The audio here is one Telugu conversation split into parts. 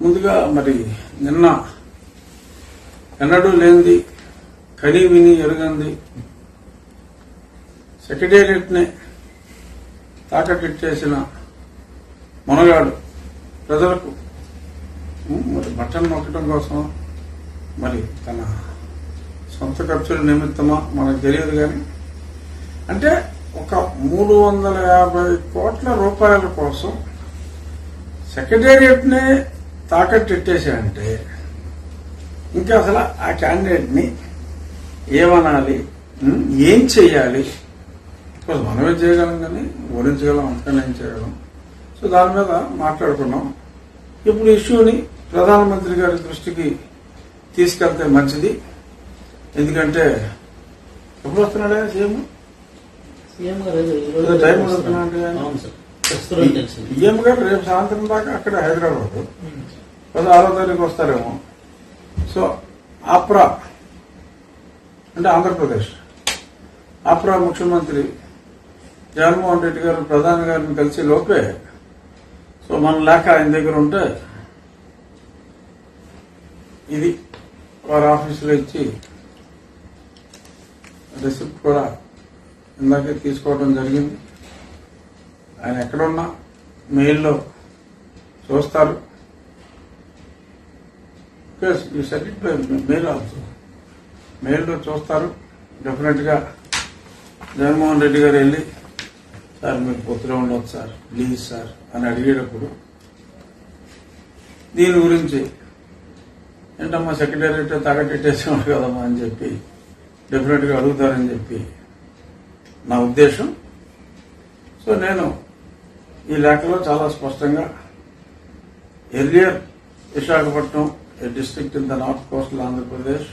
ముందుగా మరి నిన్న ఎన్నడూ లేనిది కని విని ఎరుగంది సెక్రటేరియట్నే తాకట్టిచ్చేసిన మునగాడు ప్రజలకు మరి బట్టను నొక్కడం కోసం మరి తన సొంత ఖర్చుల నిమిత్తమా మనకు తెలియదు కానీ అంటే ఒక 350 కోట్ల రూపాయల కోసం సెక్రటేరియట్నే తాకట్టెట్టేసాయంటే ఇంకా అసలు ఆ క్యాండిడేట్ని ఏమనాలి, ఏం చెయ్యాలి? మనమే చేయగలం కానీ ఓడించగలం, అంతకన్నా ఏం చేయగలం. సో దాని మీద మాట్లాడుకున్నాం. ఇప్పుడు ఇష్యూని ప్రధానమంత్రి గారి దృష్టికి తీసుకెళ్తే మంచిది. ఎందుకంటే ఎప్పుడు వస్తున్నాడే సీఎం టైం వస్తున్నాడు. సీఎం గారు రేపు సాయంత్రం దాకా అక్కడ హైదరాబాద్ 16వ తారీఖు వస్తారేమో. సో ఆప్రా అంటే ఆంధ్రప్రదేశ్ ఆప్రా ముఖ్యమంత్రి జగన్మోహన్ రెడ్డి గారు ప్రధాని గారిని కలిసి లోపే సో మన లేఖ ఆయన దగ్గర ఉంటే ఇది వారి ఆఫీసులో ఇచ్చి రిసిప్ట్ కూడా ఇందాకే తీసుకోవడం జరిగింది. ఆయన ఎక్కడున్నా మెయిల్లో చూస్తారు. మెయిల్లో చూస్తారు. డెఫినెట్ గా జగన్మోహన్ రెడ్డి గారు వెళ్ళి సార్ మీకు పొత్తులో ఉండదు సార్, ప్లీజ్ సార్ అని అడిగేటప్పుడు దీని గురించి ఏంటమ్మా సెక్రటేరియట్ తాకట్టేసాడు కదమ్మా అని చెప్పి డెఫినెట్ గా అడుగుతారని చెప్పి నా ఉద్దేశం. సో నేను ఈ లేఖలో చాలా స్పష్టంగా earlier Visakhapatnam a district in the north coastal Andhra Pradesh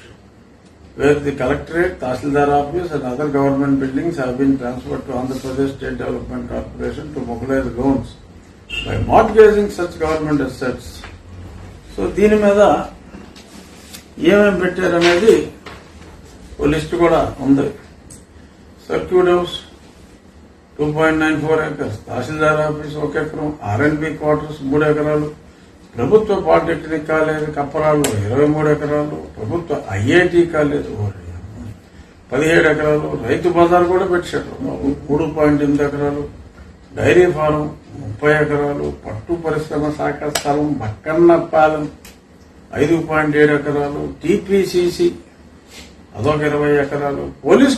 where the collectorate, Tahsildar office and other government buildings have been transferred to Andhra Pradesh State Development Corporation to mobilize loans by mortgaging such government assets. So దీని మీద ఏమేమి పెట్టారనేది ఓ లిస్ట్ కూడా ఉంది. సర్క్యూట్ హౌస్ 2.94 acres, తహసీల్దార్ ఆఫీస్ 1 ఎకరం, R&B క్వార్టర్స్ 3 ఎకరాలు, ప్రభుత్వ పాలిటెక్నిక్ కాలేజ్ కప్పరాలు 23 ఎకరాలు, ప్రభుత్వ ఐఐటి కాలేజ్ 17 ఎకరాలు, రైతు బజార్ కూడా పెట్టారు 3.8 ఎకరాలు, డైరీ ఫారం 30 ఎకరాలు, పట్టు పరిశ్రమ శాఖ స్థలం బక్కన్నపాలెం 5.7 ఎకరాలు, టీపీసీసీ అదొక 20 ఎకరాలు, పోలీస్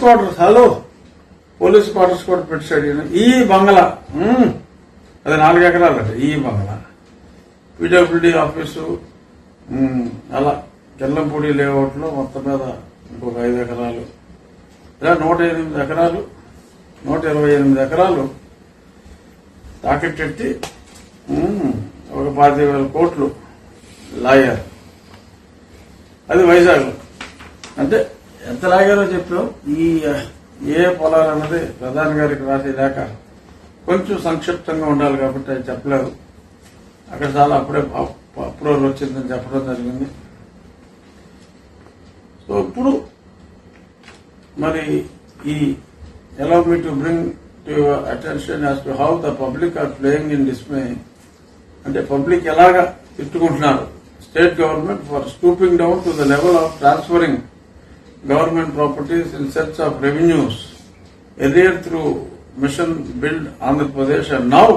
క్వార్టర్స్ కూడా పెట్టాడు. ఈ బంగ్లా అది 4 ఎకరాలు అంటే ఈ బంగ్లా, పీడబ్ల్యూడీ ఆఫీసు అలా కెల్లంపూడి లేఅవుట్ లో మొత్తం మీద ఇంకొక 5 ఎకరాలు, ఇలా 128 ఎకరాలు తాకట్టెట్టి ఒక 25,000 కోట్లు లాగారు. అది వైజాగ్. అంటే ఎంత లాగారో చెప్పాం. ఈ ఏ పొలాలు అన్నది ప్రధాని గారికి రాసే లేక కొంచెం సంక్షిప్తంగా ఉండాలి కాబట్టి అది చెప్పలేదు. అక్కడ చాలా అప్పుడే అప్రూవల్ వచ్చిందని చెప్పడం జరిగింది. సో ఇప్పుడు మరి ఈ allow me to bring to your attention as to how the public are playing in dismay. అంటే పబ్లిక్ ఎలాగా తిట్టుకుంటున్నారు state government for stooping down to the level of transferring government properties in search of revenues earlier through Mission Build Andhra Pradesh and now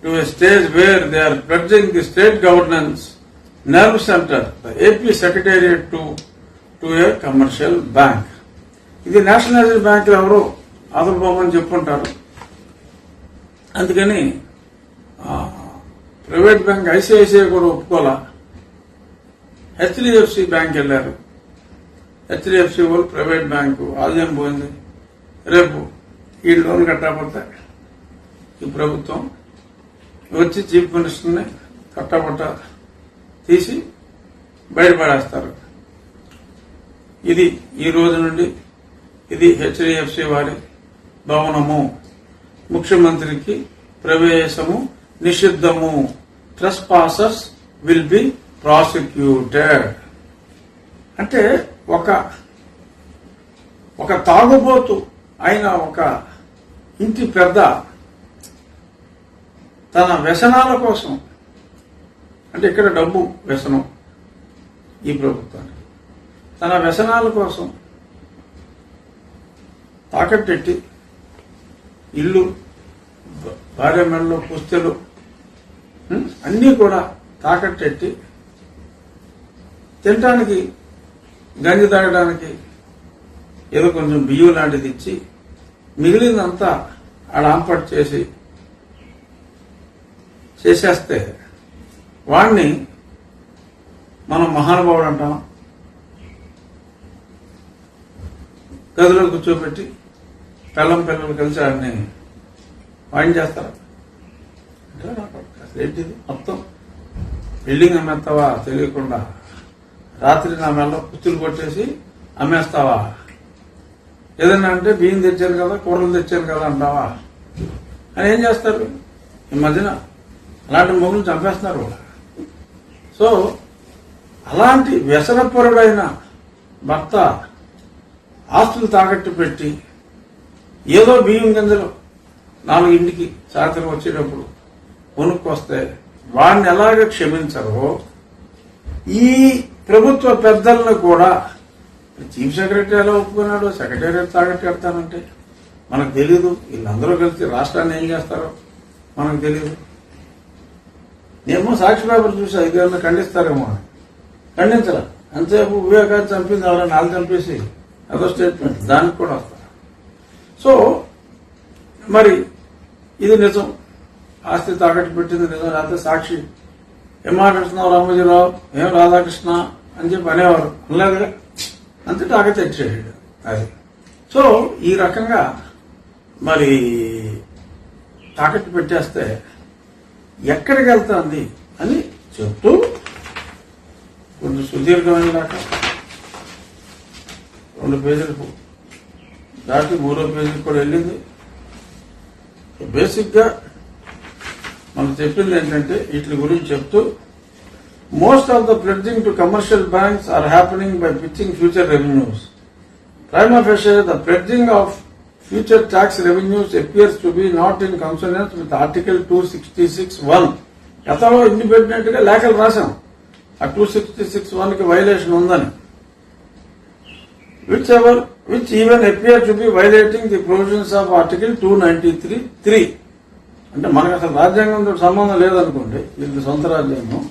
to a stage where they are pledging the state governance nerve center, the AP Secretariat to a commercial bank. ఇది నేషనలైజ్డ్ బ్యాంక్ లో ఎవరు ఆదుకోమని చెప్పుకుంటారు. అందుకని ప్రైవేట్ బ్యాంక్ ఐసిఐసిఐ కూడా ఒప్పుకోలా. హెచ్డిఎఫ్సి బ్యాంక్ వెళ్లారు. హెచ్డిఎఫ్సి వాళ్ళు ప్రైవేట్ బ్యాంకు ఆదాయం పోయింది. రేపు ఈ లోన్ కట్టకపోతే ఈ ప్రభుత్వం వచ్చి చీఫ్ మినిస్టర్ని కట్టబట్ట తీసి బయటపడేస్తారు. ఇది ఈ రోజు నుండి ఇది హెచ్డిఎఫ్సి వారి భవనము, ముఖ్యమంత్రికి ప్రవేశము నిషిద్ధము, ట్రెస్పాసర్స్ విల్ బి ప్రాసిక్యూటెడ్. అంటే ఒక తాగుబోతు అయిన ఒక ఇంటి పెద్ద తన వ్యసనాల కోసం అంటే ఇక్కడ డబ్బు వ్యసనం ఈ ప్రభుత్వానికి. తన వ్యసనాల కోసం తాకట్టెట్టి ఇల్లు, భార్య మెడలో పుస్తెలు అన్నీ కూడా తాకట్టెట్టి తినడానికి, గంజి తాగడానికి ఏదో కొంచెం బియ్యం లాంటిది ఇచ్చి మిగిలిందంతా ఆడ ఆంపట్ చేసేస్తే వాణ్ణి మనం మహానుభావుడు అంటాం. గదిలో కూర్చోబెట్టి పిల్లలు కలిసి ఆడిని వాయిన్ చేస్తారు. అంటే ఏంటిది మొత్తం బిల్డింగ్ అమ్మేస్తావా తెలియకుండా, రాత్రి నా మెల్ల పుస్తులు కొట్టేసి అమ్మేస్తావా, ఏదన్నా అంటే బియ్యం తెచ్చాను కదా, కూరలు తెచ్చాను కదా అంటావా అని ఏం చేస్తారు? ఈ మధ్యన అలాంటి మొగులు చంపేస్తున్నారు కూడా. సో అలాంటి వ్యసనపరుడైన భర్త ఆస్తులు తాకట్టు పెట్టి ఏదో బియ్యం గింజలు 4 ఇంటికి సాయంత్రం వచ్చేటప్పుడు కొనుక్కొస్తే వాడిని ఎలాగ క్షమించరో ఈ ప్రభుత్వ పెద్దలను కూడా, చీఫ్ సెక్రటరీ ఎలా ఒప్పుకున్నాడు, సెక్రటేరియట్ తాకట్టు పెడతానంటే మనకు తెలియదు. వీళ్ళందరూ కలిసి రాష్ట్రాన్ని ఏం చేస్తారో మనకు తెలియదు. ఏమో సాక్షి పేపర్ చూసి అధికారులను ఖండిస్తారేమో, ఖండించరా. అంతసేపు వివేకాన్ని చంపింది ఎవరైనా నాలుగు చంపేసి అదో స్టేట్మెంట్, దానికి కూడా వస్తారు. సో మరి ఇది నిజం, ఆస్తి తాకట్టు పెట్టింది నిజం. లేకపోతే సాక్షి ఏం మాట్లాడుతున్నావు రామోజీరావు, ఏం రాధాకృష్ణ అని చెప్పి అనేవారు, అనలేదుగా, అంతే తాకట్టు తెచ్చేసాడు అది. సో ఈ రకంగా మరి తాకట్టు పెట్టేస్తే ఎక్కడికి వెళ్తుంది అని చెప్తూ కొంచెం సుదీర్ఘమైన దాకా 2 పేజీలకు దాటి 3వ పేజీకి కూడా వెళ్ళింది. బేసిక్ గా మనం చెప్పింది ఏంటంటే వీటి గురించి చెప్తూ, most of the pledging to commercial banks are happening by pitching future revenues. Prima facie the pledging of future tax revenues appears to be not in consonance with Article 266(1). గతంలో ఇండిపెండెంట్ గా లేఖలు రాశాం ఆ 266(1) కి వైలేషన్ ఉందని, which even appear to be violating the provisions of Article 293(3). అంటే మనకు అసలు రాజ్యాంగంతో సంబంధం లేదనుకోండి, వీళ్ళకి సొంత రాజ్యాంగం.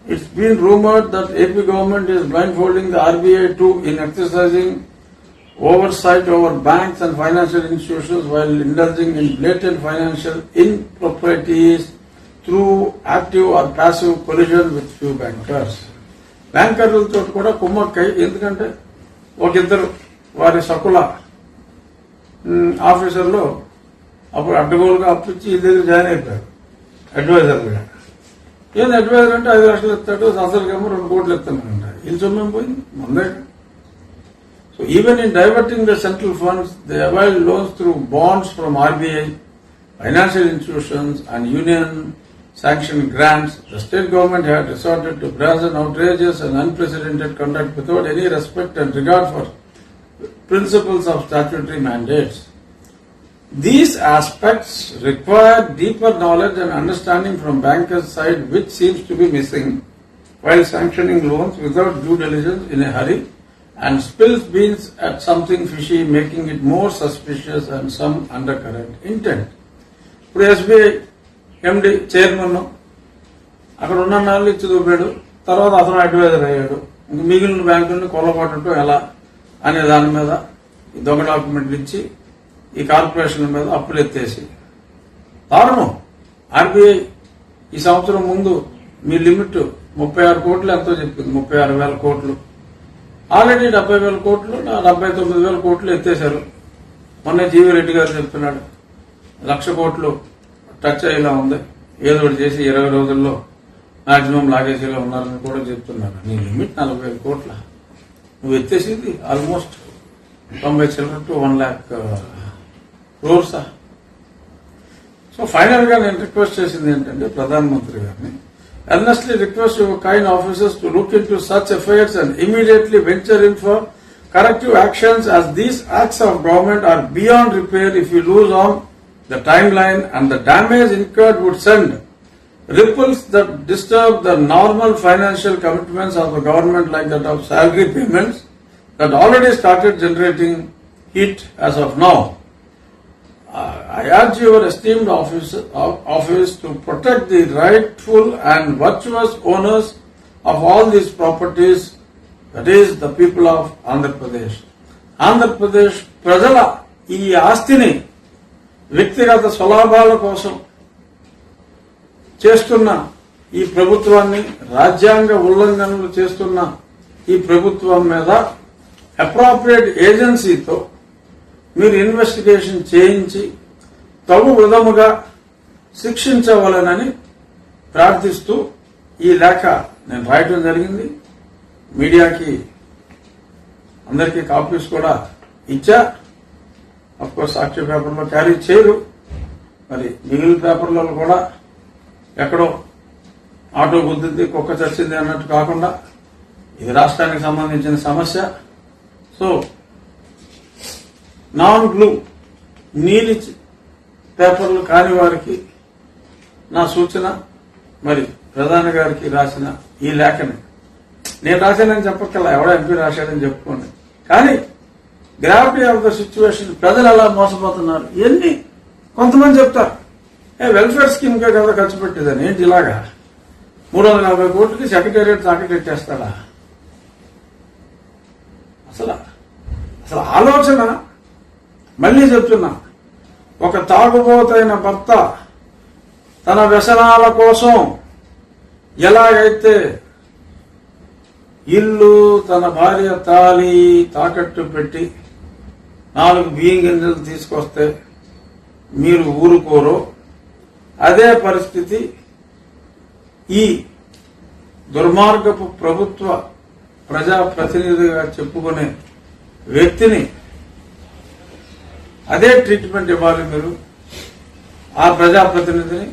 It's been rumored that AP government is blindfolding the RBI too in exercising oversight over banks and financial institutions while indulging in blatant financial improprieties through active or passive collusion with few bankers. బ్యాంకర్లతో కూడా కుమ్మక్కై, ఎందుకంటే ఒకిద్దరు వారి సకుల ఆఫీసర్లు అప్పుడు అడ్డగోలుగా అప్పించి వీళ్ళ దగ్గర జాయిన్ అయిపోయారు అడ్వైజర్లుగా. ఏంది అడ్వైజర్ అంటే 5 లక్షలు ఇస్తాడు, సంవత్సరాలకేమో 2 కోట్లు ఇస్తానంట. వీళ్ళు సొమ్మేం పోయింది ముందే. So even in diverting the central funds, they avail loans through bonds from RBI, financial institutions and union-sanctioned grants. The state government had resorted to brazen, outrageous and unprecedented conduct without any respect and regard for principles of statutory mandates. These aspects require deeper knowledge and understanding from bankers' side, which seems to be missing while sanctioning loans without due diligence in a hurry, and spills beans at something fishy, making it more suspicious and some undercurrent intent. ఇప్పుడు ఎస్బీఐ ఎండి చైర్మన్ అక్కడ ఉన్న నాళ్ళు ఇచ్చి చూపాడు, తర్వాత అతను అడ్వైజర్ అయ్యాడు. ఇంక మిగిలిన బ్యాంకులను కొల్లగొట్టడం ఎలా అనే దాని మీద దొంగ డాక్యుమెంట్లు ఇచ్చి ఈ కార్పొరేషన్ల మీద అప్పులు ఎత్తేసి దారుణం. ఆర్బీఐ ఈ సంవత్సరం ముందు మీ లిమిట్ 36 కోట్లు ఎంతో చెప్పింది, 36,000 కోట్లు. ఆల్రెడీ 70,000 కోట్లు, 79,000 కోట్లు ఎత్తేశారు. మొన్న జీవీ రెడ్డి గారు చెప్తున్నాడు 1,00,000 కోట్లు టచ్ అయ్యేలా ఉంది, ఏదో ఒకటి చేసి 20 రోజుల్లో మాక్సిమం లాగేసేలా ఉన్నారని కూడా చెప్తున్నారు. నీ లిమిట్ 40,000 కోట్ల, నువ్వు ఎత్తేసింది ఆల్మోస్ట్ 90 చిల్లర to 1 lakh crores. So final గా నేను రిక్వెస్ట్ చేసింది ఏంటంటే ప్రధానమంత్రి గారిని, earnestly request your kind officers to look into such affairs and immediately venture in for corrective actions, as these acts of government are beyond repair if you lose on the timeline, and the damage incurred would send ripples that disturb the normal financial commitments of the government like that of salary payments that already started generating heat as of now. I urge your esteemed office to protect the rightful and virtuous owners of all these properties, that is the people of Andhra Pradesh. Andhra Pradesh ప్రజల ఈ ఆస్తిని వ్యక్తిగత స్వలాభాల కోసం చేస్తున్న ఈ ప్రభుత్వాన్ని, రాజ్యాంగ ఉల్లంఘనలు చేస్తున్న ఈ ప్రభుత్వం మీద అప్రాప్రియేట్ ఏజెన్సీతో మీరు ఇన్వెస్టిగేషన్ చేయించి తగు విధముగా శిక్షించవలెనని ప్రార్థిస్తూ ఈ లేఖ నేను రాయటం జరిగింది. మీడియాకి అందరికీ కాపీస్ కూడా ఇచ్చా. అఫ్కోర్స్ సాక్షి పేపర్లో క్యారీ చేయరు, మరి మిగిలిన పేపర్లలో కూడా ఎక్కడో ఆటో గుద్దింది, కుక్క చచ్చింది అన్నట్టు కాకుండా ఇది రాష్ట్రానికి సంబంధించిన సమస్య. సో నాన్ బ్లూ నీలి పేపర్లు కాని వారికి నా సూచన, మరి ప్రధాని గారికి రాసిన ఈ లేఖని నేను రాశానని చెప్పక్కల్లా, ఎవడో ఎంపీ రాశాడని చెప్పుకోండి. కానీ గ్రావిటీ ఆఫ్ ద సిచ్యువేషన్, ప్రజలు ఎలా మోసపోతున్నారు ఎన్ని కొంతమంది చెప్తారు, వెల్ఫేర్ స్కీమ్ కే కదా ఖర్చు పెట్టేదని. ఏంటి ఇలాగా 340 కోట్లకి సెక్రటేరియట్ తాకటెట్టేస్తాడా? అసలు ఆలోచన. మళ్లీ చెప్తున్నా, ఒక తాగుబోతైన భర్త తన వ్యసనాల కోసం ఎలాగైతే ఇల్లు, తన భార్య తాళి తాకట్టు పెట్టి 4 బియ్యం గింజలు తీసుకొస్తే మీరు ఊరుకోరో, అదే పరిస్థితి ఈ దుర్మార్గపు ప్రభుత్వ ప్రజాప్రతినిధిగా చెప్పుకునే వ్యక్తిని అదే ట్రీట్మెంట్ ఇవ్వాలి. మీరు ఆ ప్రజాప్రతినిధిని,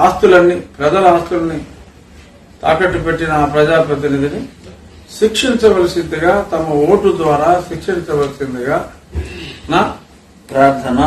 ఆస్తులన్నీ ప్రజల ఆస్తుల్ని తాకట్టు పెట్టిన ఆ ప్రజాప్రతినిధిని శిక్షించవలసిందిగా, తమ ఓటు ద్వారా శిక్షించవలసిందిగా నా ప్రార్థన.